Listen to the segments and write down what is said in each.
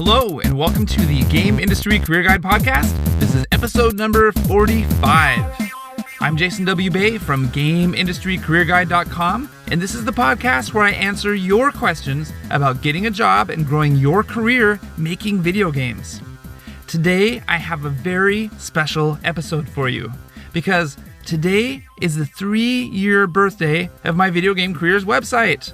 Hello, and welcome to the Game Industry Career Guide podcast. This is episode number 45. I'm Jason W. Bay from GameIndustryCareerGuide.com, and this is the podcast where I answer your questions about getting a job and growing your career making video games. Today, I have a very special episode for you, because today is the 3-year birthday of my video game careers website.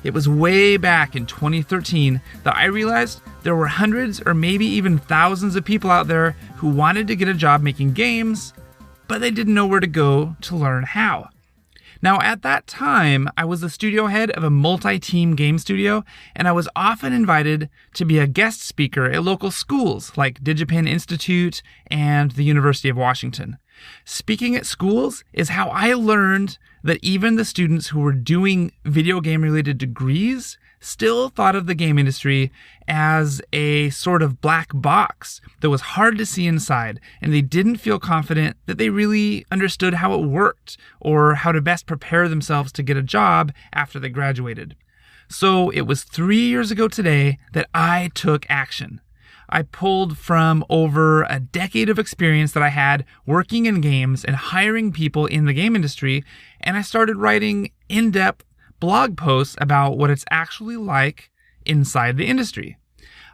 It was way back in 2013 that I realized there were hundreds or maybe even thousands of people out there who wanted to get a job making games, but they didn't know where to go to learn how. Now, at that time, I was the studio head of a multi-team game studio, and I was often invited to be a guest speaker at local schools like Digipin Institute and the University of Washington. Speaking at schools is how I learned that even the students who were doing video game related degrees still thought of the game industry as a sort of black box that was hard to see inside, and they didn't feel confident that they really understood how it worked or how to best prepare themselves to get a job after they graduated. So it was 3 years ago today that I took action. I pulled from over a decade of experience that I had working in games and hiring people in the game industry, and I started writing in-depth blog posts about what it's actually like inside the industry.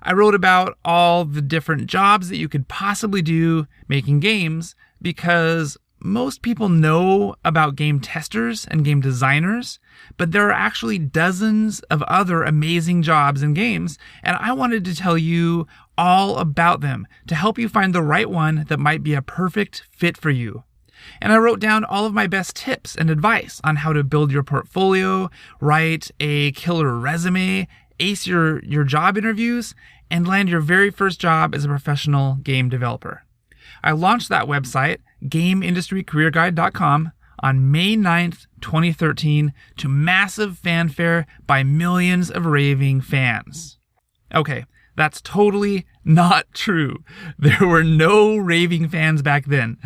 I wrote about all the different jobs that you could possibly do making games, because most people know about game testers and game designers, but there are actually dozens of other amazing jobs in games, and I wanted to tell you all about them to help you find the right one that might be a perfect fit for you. And I wrote down all of my best tips and advice on how to build your portfolio, write a killer resume, ace your job interviews, and land your very first job as a professional game developer. I launched that website, GameIndustryCareerGuide.com, on May 9th, 2013, to massive fanfare by millions of raving fans. Okay, that's totally not true. There were no raving fans back then.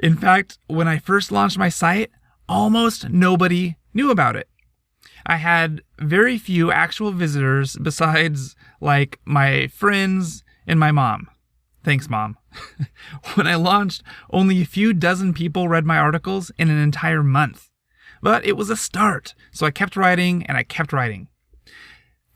In fact, when I first launched my site, almost nobody knew about it. I had very few actual visitors besides, like, my friends and my mom. Thanks, Mom. When I launched, only a few dozen people read my articles in an entire month. But it was a start, so I kept writing and I kept writing.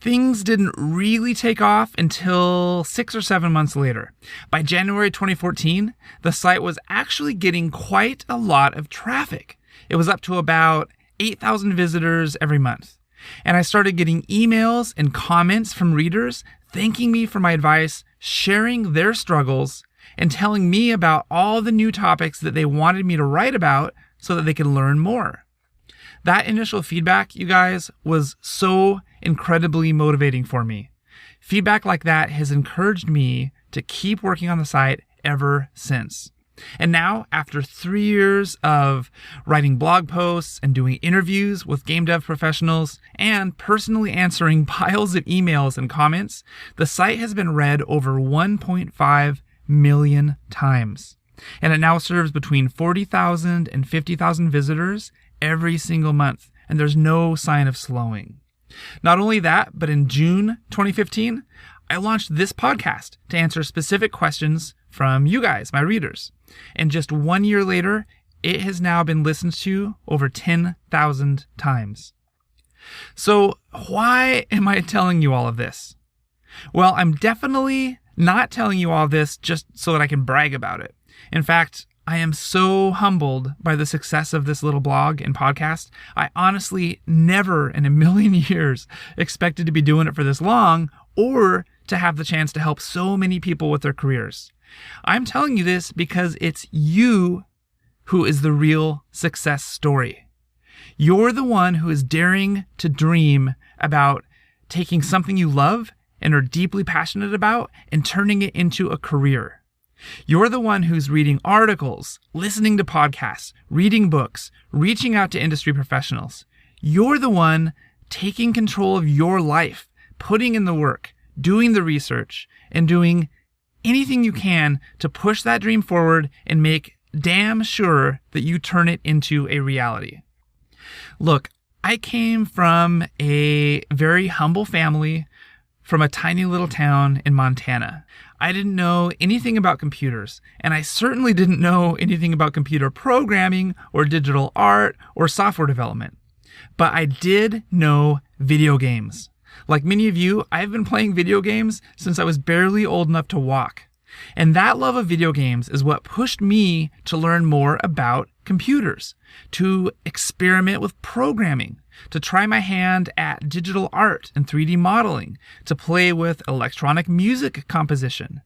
Things didn't really take off until 6 or 7 months later. By January 2014, the site was actually getting quite a lot of traffic. It was up to about 8,000 visitors every month. And I started getting emails and comments from readers thanking me for my advice, sharing their struggles, and telling me about all the new topics that they wanted me to write about so that they could learn more. That initial feedback, you guys, was so incredibly motivating for me. Feedback like that has encouraged me to keep working on the site ever since. And now, after 3 years of writing blog posts and doing interviews with game dev professionals and personally answering piles of emails and comments, the site has been read over 1.5 million times. And it now serves between 40,000 and 50,000 visitors every single month, and there's no sign of slowing. Not only that, but in June 2015, I launched this podcast to answer specific questions from you guys, my readers. And just 1 year later, it has now been listened to over 10,000 times. So why am I telling you all of this? Well, I'm definitely not telling you all of this just so that I can brag about it. In fact, I am so humbled by the success of this little blog and podcast. I honestly never in a million years expected to be doing it for this long or to have the chance to help so many people with their careers. I'm telling you this because it's you who is the real success story. You're the one who is daring to dream about taking something you love and are deeply passionate about and turning it into a career. You're the one who's reading articles, listening to podcasts, reading books, reaching out to industry professionals. You're the one taking control of your life, putting in the work, doing the research, and doing anything you can to push that dream forward and make damn sure that you turn it into a reality. Look, I came from a very humble family from a tiny little town in Montana. I didn't know anything about computers, and I certainly didn't know anything about computer programming or digital art or software development. But I did know video games. Like many of you, I've been playing video games since I was barely old enough to walk. And that love of video games is what pushed me to learn more about computers, to experiment with programming, to try my hand at digital art and 3D modeling, to play with electronic music composition.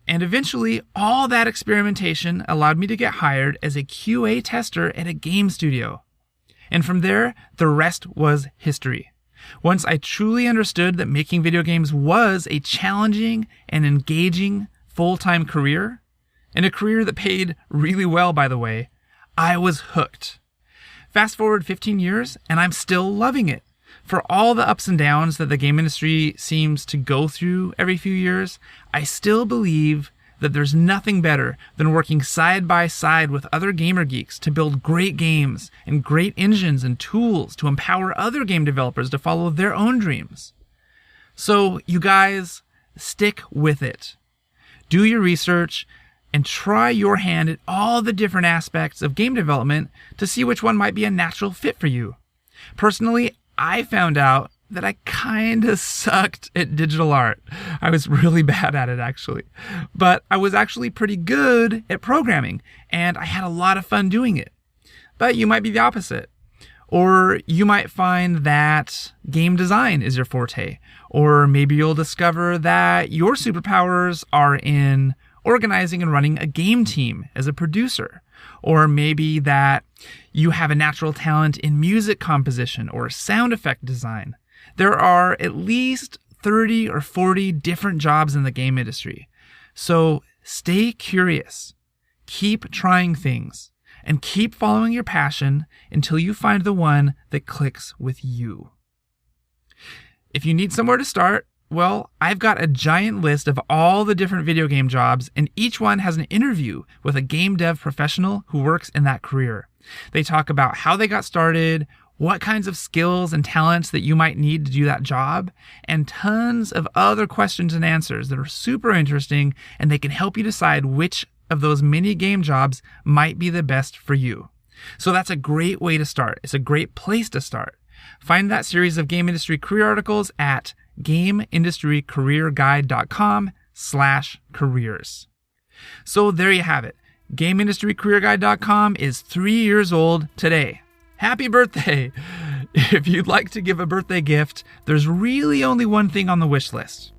And eventually, all that experimentation allowed me to get hired as a QA tester at a game studio. And from there, the rest was history. Once I truly understood that making video games was a challenging and engaging full-time career, and a career that paid really well, by the way, I was hooked. Fast forward 15 years, and I'm still loving it. For all the ups and downs that the game industry seems to go through every few years, I still believe that there's nothing better than working side by side with other gamer geeks to build great games and great engines and tools to empower other game developers to follow their own dreams. So, you guys, stick with it. Do your research and try your hand at all the different aspects of game development to see which one might be a natural fit for you. Personally, I found out that I kinda sucked at digital art. I was really bad at it, actually. But I was actually pretty good at programming, and I had a lot of fun doing it. But you might be the opposite. Or you might find that game design is your forte. Or maybe you'll discover that your superpowers are in organizing and running a game team as a producer. Or maybe that you have a natural talent in music composition or sound effect design. There are at least 30 or 40 different jobs in the game industry. So stay curious, keep trying things, and keep following your passion until you find the one that clicks with you. If you need somewhere to start, well, I've got a giant list of all the different video game jobs, and each one has an interview with a game dev professional who works in that career. They talk about how they got started, what kinds of skills and talents that you might need to do that job, and tons of other questions and answers that are super interesting, and they can help you decide which of those many game jobs might be the best for you. So that's a great way to start. It's a great place to start. Find that series of game industry career articles at GameIndustryCareerGuide.com/careers. So there you have it. GameIndustryCareerGuide.com is 3 years old today. Happy birthday! If you'd like to give a birthday gift, there's really only one thing on the wish list.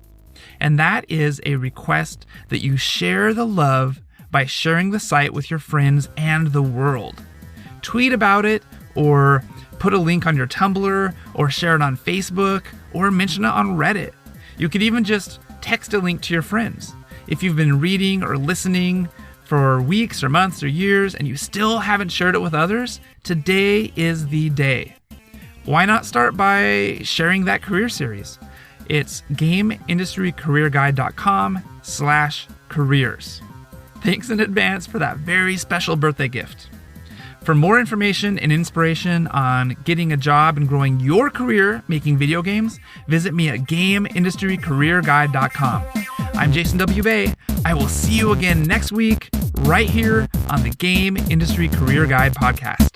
And that is a request that you share the love by sharing the site with your friends and the world. Tweet about it, or put a link on your Tumblr, or share it on Facebook, or mention it on Reddit. You could even just text a link to your friends. If you've been reading or listening for weeks or months or years and you still haven't shared it with others, today is the day. Why not start by sharing that career series? It's GameIndustryCareerGuide.com/careers. Thanks in advance for that very special birthday gift. For more information and inspiration on getting a job and growing your career making video games, visit me at GameIndustryCareerGuide.com. I'm Jason W. Bay. I will see you again next week, right here on the Game Industry Career Guide podcast.